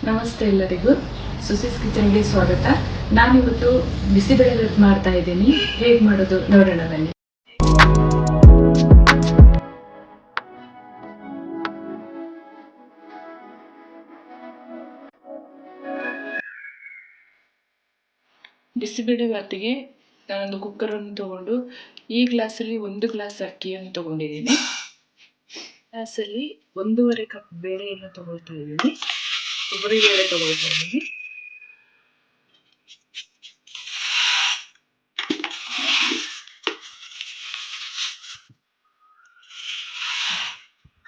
ನಮಸ್ತೆ ಎಲ್ಲರಿಗೂ, ಸುಸಿಸ್ ಕಿಚನ್ಗೆ ಸ್ವಾಗತ. ನಾನಿವತ್ತು ಬಿಸಿಬೇಳೆ ಬಾತ್ ಮಾಡ್ತಾ ಇದ್ದೀನಿ. ಹೇಗೆ ಮಾಡೋದು ನೋಡೋಣ ಬನ್ನಿ. ಬಿಸಿಬೇಳೆ ಬಾತಿಗೆ ನಾನೊಂದು ಕುಕ್ಕರನ್ನು ತಗೊಂಡು ಈ ಗ್ಲಾಸಲ್ಲಿ 1 ಗ್ಲಾಸ್ ಅಕ್ಕಿಯನ್ನು ತಗೊಂಡಿದ್ದೀನಿ. ಗ್ಲಾಸಲ್ಲಿ 1.5 ಕಪ್ ಬೇಳೆಯನ್ನು ತಗೊಳ್ತಾ ಇದ್ದೀನಿ. ಕೊಬ್ಬರಿ ಬೇಳೆ ತಗೊಳ್ತಾ ಇದ್ದೀನಿ.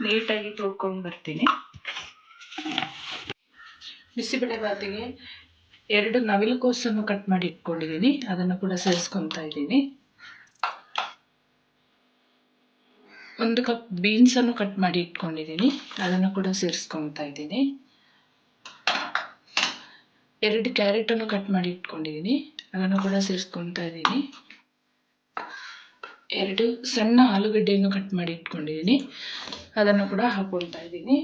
ನೀಟಾಗಿ ತೊಳ್ಕೊಂಡು ಬರ್ತೀನಿ. ಬಿಸಿಬೇಳೆ ಬಾತಿಗೆ 2 ನವಿಲುಕೋಸನ್ನು ಕಟ್ ಮಾಡಿ ಇಟ್ಕೊಂಡಿದ್ದೀನಿ, ಅದನ್ನು ಕೂಡ ಸೇರಿಸ್ಕೊತಾ ಇದ್ದೀನಿ. 1 ಕಪ್ ಬೀನ್ಸ್ ಅನ್ನು ಕಟ್ ಮಾಡಿ ಇಟ್ಕೊಂಡಿದ್ದೀನಿ, ಅದನ್ನು ಕೂಡ ಸೇರಿಸ್ಕೊತಾ ಇದ್ದೀನಿ. 2 ಕ್ಯಾರೆಟ್ ಅನ್ನು ಕಟ್ ಮಾಡಿ ಇಟ್ಕೊಂಡಿದ್ದೀನಿ, ಅದನ್ನು ಕೂಡ ಸೇರಿಸ್ಕೊತಾ ಇದ್ದೀನಿ. 2 ಸಣ್ಣ ಆಲೂಗಡ್ಡೆಯನ್ನು ಕಟ್ ಮಾಡಿ ಇಟ್ಕೊಂಡಿದ್ದೀನಿ, ಅದನ್ನು ಕೂಡ ಹಾಕೊಳ್ತಾ ಇದ್ದೀನಿ.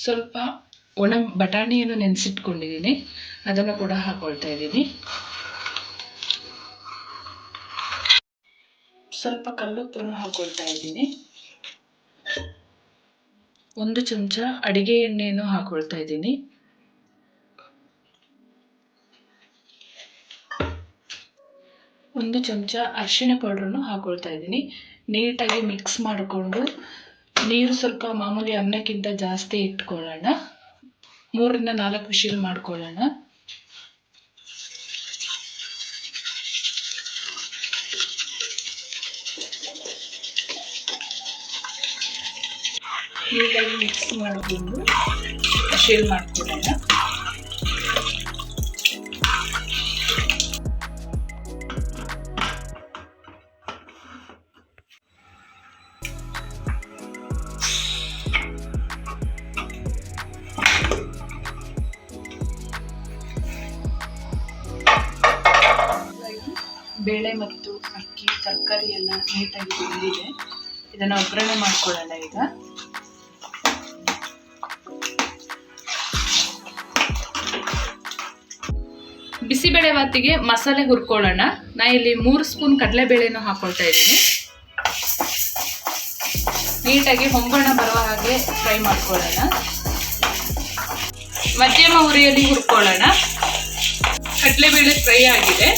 ಸ್ವಲ್ಪ ಒಣ ಬಟಾಣಿಯನ್ನು ನೆನೆಸಿಟ್ಕೊಂಡಿದ್ದೀನಿ, ಅದನ್ನು ಕೂಡ ಹಾಕೊಳ್ತಾ ಇದ್ದೀನಿ. ಸ್ವಲ್ಪ ಕಲ್ಲುಪ್ಪನ್ನು ಹಾಕೊಳ್ತಾ ಇದ್ದೀನಿ. 1 ಚಮಚ ಅಡಿಗೆ ಎಣ್ಣೆಯನ್ನು ಹಾಕೊಳ್ತಾ ಇದ್ದೀನಿ. 1 ಚಮಚ ಅರಿಶಿಣ ಪೌಡರನ್ನು ಹಾಕೊಳ್ತಾ ಇದ್ದೀನಿ. ನೀಟಾಗಿ ಮಿಕ್ಸ್ ಮಾಡಿಕೊಂಡು ನೀರು ಸ್ವಲ್ಪ ಮಾಮೂಲಿ ಅನ್ನಕ್ಕಿಂತ ಜಾಸ್ತಿ ಇಟ್ಕೊಳ್ಳೋಣ. 3 ರಿಂದ 4 ವಿಷಲ್ ಮಾಡ್ಕೊಳ್ಳೋಣ. ನೀಟಾಗಿ ಮಿಕ್ಸ್ ಮಾಡಿಕೊಂಡು ವಿಷಲ್ ಮಾಡ್ಕೊಳ್ಳೋಣ. ಬೇಳೆ ಮತ್ತು ಅಕ್ಕಿ ತರಕಾರಿ ಎಲ್ಲ ನೀಟಾಗಿ ಬೆಂದಿದೆ. ಇದನ್ನು ಒಗ್ಗರಣೆ ಮಾಡ್ಕೊಳ್ಳೋಣ. ಈಗ ಬಿಸಿಬೇಳೆ ಬಾತಿಗೆ ಮಸಾಲೆ ಹುರ್ಕೊಳ್ಳೋಣ. ನಾ ಇಲ್ಲಿ 3 ಸ್ಪೂನ್ ಕಡಲೆಬೇಳೆಯನ್ನು ಹಾಕೊಳ್ತಾ ಇದ್ದೀನಿ. ನೀಟಾಗಿ ಹೊಂಬಣ ಬರುವ ಹಾಗೆ ಫ್ರೈ ಮಾಡ್ಕೊಳ್ಳೋಣ. ಮಧ್ಯಮ ಉರಿಯಲ್ಲಿ ಹುರ್ಕೊಳ್ಳೋಣ. ಕಡಲೆಬೇಳೆ ಫ್ರೈ ಆಗಿದೆ.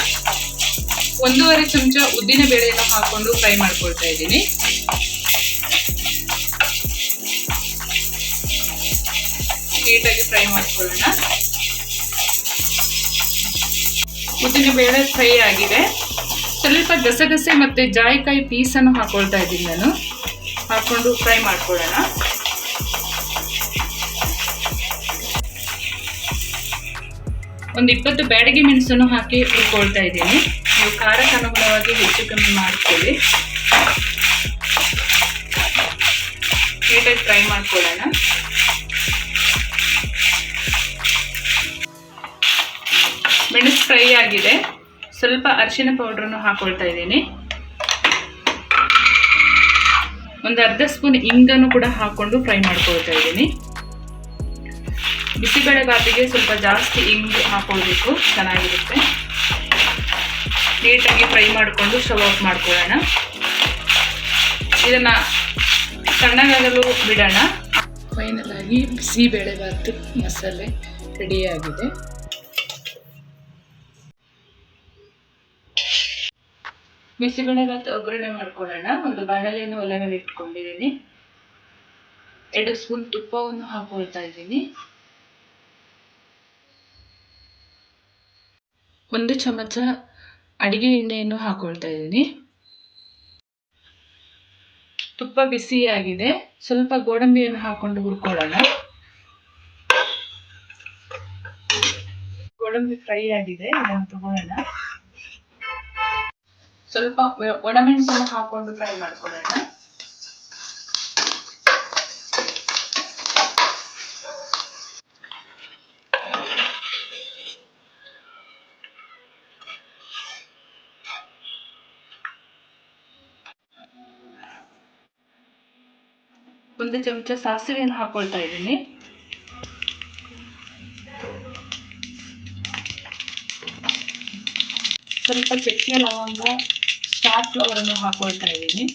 1.5 ಚಮಚ ಉದ್ದಿನ ಬೇಳೆಯನ್ನು ಹಾಕೊಂಡು ಫ್ರೈ ಮಾಡ್ಕೊಳ್ತಾ ಇದ್ದೀನಿ. ನೀಟಾಗಿ ಫ್ರೈ ಮಾಡ್ಕೊಳ್ಳೋಣ. ಉದ್ದಿನ ಬೇಳೆ ಫ್ರೈ ಆಗಿದೆ. ಸ್ವಲ್ಪ ಗಸಗಸೆ ಮತ್ತು ಜಾಯಿಕಾಯಿ ಪೀಸನ್ನು ಹಾಕೊಳ್ತಾ ಇದ್ದೀನಿ ನಾನು. ಹಾಕೊಂಡು ಫ್ರೈ ಮಾಡ್ಕೊಳ್ಳೋಣ. ಒಂದು 20 ಬ್ಯಾಡಗಿ ಮೆಣಸನ್ನು ಹಾಕಿ ಹುರ್ಕೊಳ್ತಾ ಇದ್ದೀನಿ. ನೀವು ಖಾರಕ್ಕೆ ಅನುಗುಣವಾಗಿ ಹೆಚ್ಚು ಕಮ್ಮಿ ಮಾಡ್ಕೊಳ್ಳಿ. ನೀಟಾಗಿ ಫ್ರೈ ಮಾಡ್ಕೊಳ್ಳೋಣ. ಮೆಣಸು ಫ್ರೈ ಆಗಿದೆ. ಸ್ವಲ್ಪ ಅರಿಶಿಣ ಪೌಡ್ರನ್ನು ಹಾಕೊಳ್ತಾ ಇದ್ದೀನಿ. ಒಂದು ಅರ್ಧ ಸ್ಪೂನ್ ಇಂಗನ್ನು ಕೂಡ ಹಾಕೊಂಡು ಫ್ರೈ ಮಾಡ್ಕೊಳ್ತಾ ಇದ್ದೀನಿ. ಬಿಸಿಬೇಳೆ ಬಾತಿಗೆ ಸ್ವಲ್ಪ ಜಾಸ್ತಿ ಇಂಗು ಹಾಕೊಳ್ಬೇಕು, ಚೆನ್ನಾಗಿರುತ್ತೆ. ನೀಟಾಗಿ ಫ್ರೈ ಮಾಡಿಕೊಂಡು ಸ್ಟವ್ ಆಫ್ ಮಾಡ್ಕೊಳ್ಳೋಣ. ಇದನ್ನು ತಣ್ಣಗಾಗಲು ಬಿಡೋಣ. ಫೈನಲ್ ಆಗಿ ಬಿಸಿಬೇಳೆ ಬಾತು ಮಸಾಲೆ ರೆಡಿಯಾಗಿದೆ. ಬಿಸಿಬೇಳೆ ಬಾತು ಒಗ್ಗರಣೆ ಮಾಡ್ಕೊಳ್ಳೋಣ. ಒಂದು ಬಾಣಲೆಯನ್ನು ಒಲೆ ಮೇಲೆ ಇಟ್ಕೊಂಡಿದ್ದೀನಿ. 2 ಸ್ಪೂನ್ ತುಪ್ಪವನ್ನು ಹಾಕೊಳ್ತಾ ಇದ್ದೀನಿ. 1 ಚಮಚ ಅಡಿಗೆ ಎಣ್ಣೆಯನ್ನು ಹಾಕೊಳ್ತಾ ಇದ್ದೀನಿ. ತುಪ್ಪ ಬಿಸಿಯಾಗಿದೆ. ಸ್ವಲ್ಪ ಗೋಡಂಬಿಯನ್ನು ಹಾಕೊಂಡು ಹುರ್ಕೊಳ್ಳೋಣ. ಗೋಡಂಬಿ ಫ್ರೈ ಆಗಿದೆ, ಇದನ್ನು ತಗೊಳ್ಳೋಣ. ಸ್ವಲ್ಪ ಒಣಮೆಣಸನ್ನು ಹಾಕೊಂಡು ಫ್ರೈ ಮಾಡ್ಕೊಳ್ಳೋಣ. 1 ಚಮಚ ಸಾಸಿವೆಯನ್ನು ಹಾಕೊಳ್ತಾ ಇದ್ದೀನಿ. ಸ್ವಲ್ಪ ಚಕ್ಕೆ ಲವಂಗ ಸ್ಟಾರ್ ಫ್ಲವರ್ ಅನ್ನು ಹಾಕೊಳ್ತಾ ಇದ್ದೀನಿ.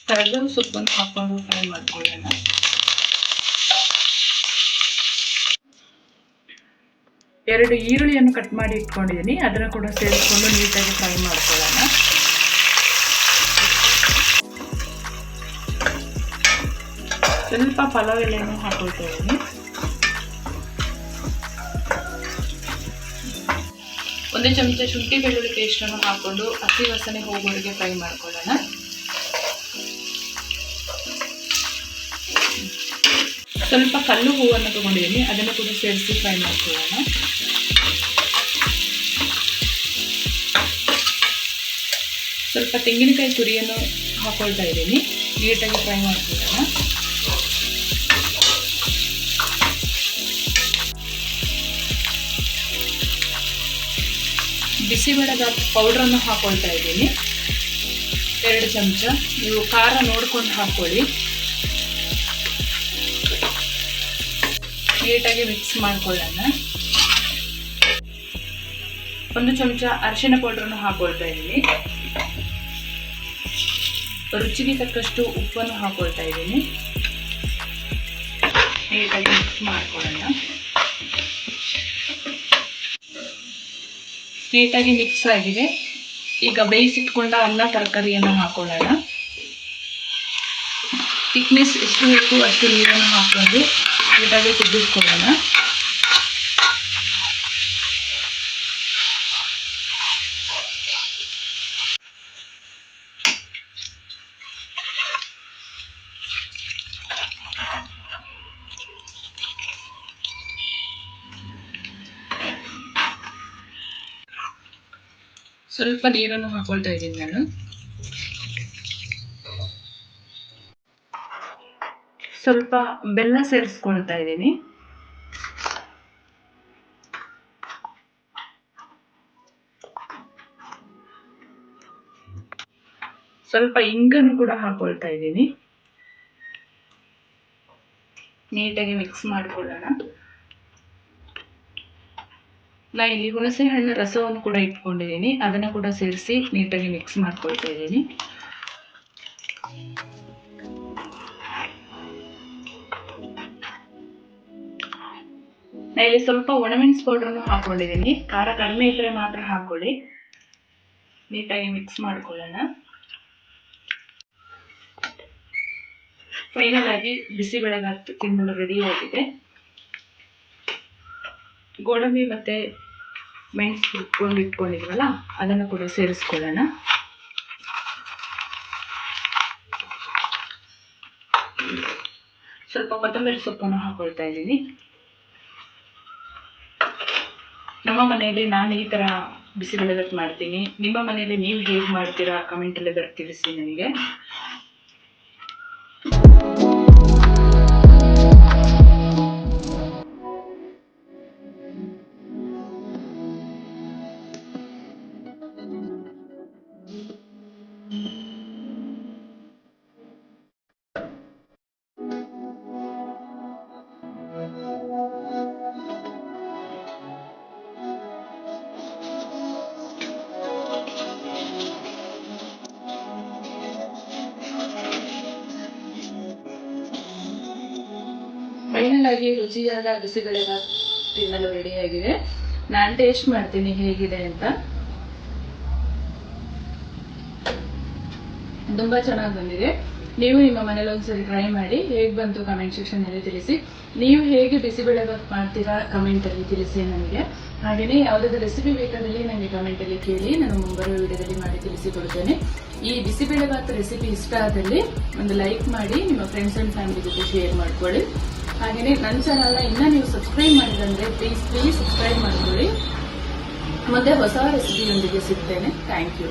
ಕರಿಬೇವು ಸೊಪ್ಪನ್ನು ಹಾಕೊಂಡು ಫ್ರೈ ಮಾಡ್ಕೊಳ್ಳೋಣ. ಎರಡು ಈರುಳ್ಳಿಯನ್ನು ಕಟ್ ಮಾಡಿ ಇಟ್ಕೊಂಡಿದ್ದೀನಿ, ಅದನ್ನು ಕೂಡ ಸೇರಿಸ್ಕೊಂಡು ನೀಟಾಗಿ ಫ್ರೈ ಮಾಡ್ಕೊಳ್ಳೋಣ. ಸ್ವಲ್ಪ ಪಲಾವ್ ಎಲೆಯನ್ನು ಹಾಕೊಳ್ತಾ ಇದ್ದೀನಿ. 1 ಚಮಚ ಶುಂಠಿ ಬೆಳ್ಳುಳ್ಳಿ ಪೇಸ್ಟನ್ನು ಹಾಕೊಂಡು ಹಸಿ ವಾಸನೆ ಹೋಗೋವರೆಗೆ ಫ್ರೈ ಮಾಡ್ಕೊಳ್ಳೋಣ. ಸ್ವಲ್ಪ ಕಲ್ಲು ಹೂವನ್ನು ತಗೊಂಡಿದ್ದೀನಿ, ಅದನ್ನು ಕೂಡ ಸೇರಿಸಿ ಫ್ರೈ ಮಾಡ್ಕೊಳ್ಳೋಣ. ಸ್ವಲ್ಪ ತೆಂಗಿನಕಾಯಿ ತುರಿಯನ್ನು ಹಾಕೊಳ್ತಾ ಇದ್ದೀನಿ, ನೀಟಾಗಿ ಫ್ರೈ ಮಾಡ್ಕೊಳ್ಳೋಣ. ಬಿಸಿಬೇಳೆಬಾತ್ ಪೌಡ್ರನ್ನು ಹಾಕೊಳ್ತಾ ಇದ್ದೀನಿ, 2 ಚಮಚ. ನೀವು ಖಾರ ನೋಡ್ಕೊಂಡು ಹಾಕೊಳ್ಳಿ. ನೀಟಾಗಿ ಮಿಕ್ಸ್ ಮಾಡ್ಕೊಳ್ಳೋಣ. 1 ಚಮಚ ಅರಿಶಿನ ಪೌಡ್ರನ್ನು ಹಾಕೊಳ್ತಾ ಇದ್ದೀನಿ. ರುಚಿಗೆ ತಕ್ಕಷ್ಟು ಉಪ್ಪನ್ನು ಹಾಕೊಳ್ತಾ ಇದ್ದೀನಿ. ನೀಟಾಗಿ ಮಿಕ್ಸ್ ಮಾಡ್ಕೊಳ್ಳೋಣ. ನೀಟಾಗಿ ಮಿಕ್ಸ್ ಆಗಿದೆ. ಈಗ ಬೇಯಿಸಿಟ್ಕೊಂಡ ಅನ್ನ ತರಕಾರಿಯನ್ನು ಹಾಕೊಳ್ಳೋಣ. ಥಿಕ್ನೆಸ್ ಎಷ್ಟು ಬೇಕು ಅಷ್ಟು ನೀರನ್ನು ಹಾಕೊಂಡು ನೀಟಾಗಿ ಕುದಿಸ್ಕೊಳ್ಳೋಣ. ಸ್ವಲ್ಪ ನೀರನ್ನು ಹಾಕೊಳ್ತಾ ಇದ್ದೀನಿ ನಾನು. ಸ್ವಲ್ಪ ಬೆಲ್ಲ ಸೇರಿಸ್ಕೊಳ್ತಾ ಇದ್ದೀನಿ. ಸ್ವಲ್ಪ ಇಂಗನ್ನು ಕೂಡ ಹಾಕೊಳ್ತಾ ಇದ್ದೀನಿ. ನೀಟಾಗಿ ಮಿಕ್ಸ್ ಮಾಡಿಕೊಳ್ಳೋಣ. ನಾ ಇಲ್ಲಿ ಹುಣಸೆ ಹಣ್ಣು ರಸವನ್ನು ಕೂಡ ಇಟ್ಕೊಂಡಿದ್ದೀನಿ, ಅದನ್ನು ಕೂಡ ಸೇರಿಸಿ ನೀಟಾಗಿ ಮಿಕ್ಸ್ ಮಾಡ್ಕೊಳ್ತಾ ಇದ್ದೀನಿ. ನಾ ಇಲ್ಲಿ ಸ್ವಲ್ಪ ಒಣಮೆಣಸು ಪೌಡರನ್ನು ಹಾಕೊಂಡಿದ್ದೀನಿ, ಖಾರ ಕಡಿಮೆ ಇದ್ರೆ ಮಾತ್ರ ಹಾಕೊಳ್ಳಿ. ನೀಟಾಗಿ ಮಿಕ್ಸ್ ಮಾಡ್ಕೊಳ್ಳೋಣ. ಫೈನಲ್ ಆಗಿ ಬಿಸಿಬೇಳೆಬಾತ್ ತಿನ್ನಲು ರೆಡಿ ಆಗಿದೆ. ಗೋಡಂಬಿ ಮತ್ತೆ ಮೆಣಸು ಹುರ್ಕೊಂಡು ಇಟ್ಕೊಂಡಿದ್ವಲ್ಲ, ಅದನ್ನು ಕೂಡ ಸೇರಿಸ್ಕೊಳ್ಳೋಣ. ಸ್ವಲ್ಪ ಕೊತ್ತಂಬರಿ ಸೊಪ್ಪನ್ನು ಹಾಕೊಳ್ತಾ ಇದ್ದೀನಿ. ನಮ್ಮ ಮನೆಯಲ್ಲಿ ನಾನು ಈ ಥರ ಬಿಸಿಬೇಳೆಬಾತ್ ಮಾಡ್ತೀನಿ. ನಿಮ್ಮ ಮನೆಯಲ್ಲಿ ನೀವು ಹೇಗೆ ಮಾಡ್ತೀರಾ ಕಮೆಂಟಲ್ಲಿ ತಿಳಿಸಿ ನನಗೆ. ಫೈನಲ್ ಆಗಿ ರುಚಿಯಾದ ಬಿಸಿಬೇಳೆಬಾತ್ ತಿನ್ನಲು ರೆಡಿಯಾಗಿದೆ. ನಾನು ಟೇಸ್ಟ್ ಮಾಡ್ತೀನಿ ಹೇಗಿದೆ ಅಂತ. ತುಂಬ ಚೆನ್ನಾಗಿ ಬಂದಿದೆ. ನೀವು ನಿಮ್ಮ ಮನೇಲಿ ಒಂದ್ಸರಿ ಟ್ರೈ ಮಾಡಿ, ಹೇಗೆ ಬಂತು ಕಮೆಂಟ್ ಸೆಕ್ಷನಲ್ಲಿ ತಿಳಿಸಿ. ನೀವು ಹೇಗೆ ಬಿಸಿಬೇಳೆಬಾತ್ ಮಾಡ್ತೀರಾ ಕಮೆಂಟಲ್ಲಿ ತಿಳಿಸಿ ನನಗೆ. ಹಾಗೆಯೇ ಯಾವುದಾದ್ರೂ ರೆಸಿಪಿ ಬೇಕಾದಲ್ಲಿ ನನಗೆ ಕಮೆಂಟಲ್ಲಿ ಕೇಳಿ, ನಾನು ಮುಂಬರುವ ವಿಡಿಯೋದಲ್ಲಿ ಮಾಡಿ ತಿಳಿಸಿಕೊಡ್ತೇನೆ. ಈ ಬಿಸಿಬೇಳೆಬಾತ್ ರೆಸಿಪಿ ಇಷ್ಟ ಆದಲ್ಲಿ ಒಂದು ಲೈಕ್ ಮಾಡಿ, ನಿಮ್ಮ ಫ್ರೆಂಡ್ಸ್ ಆ್ಯಂಡ್ ಫ್ಯಾಮಿಲಿ ಜೊತೆ ಶೇರ್ ಮಾಡ್ಕೊಳ್ಳಿ. ಹಾಗೆಯೇ ನನ್ನ ಚಾನಲ್ನ ಇನ್ನೂ ನೀವು ಸಬ್ಸ್ಕ್ರೈಬ್ ಮಾಡಿದಂದರೆ ಪ್ಲೀಸ್ ಸಬ್ಸ್ಕ್ರೈಬ್ ಮಾಡ್ಕೊಳ್ಳಿ. ಮತ್ತೆ ಹೊಸ ರೆಸಿಪಿಯೊಂದಿಗೆ ಸಿಗ್ತೇನೆ. Thank you.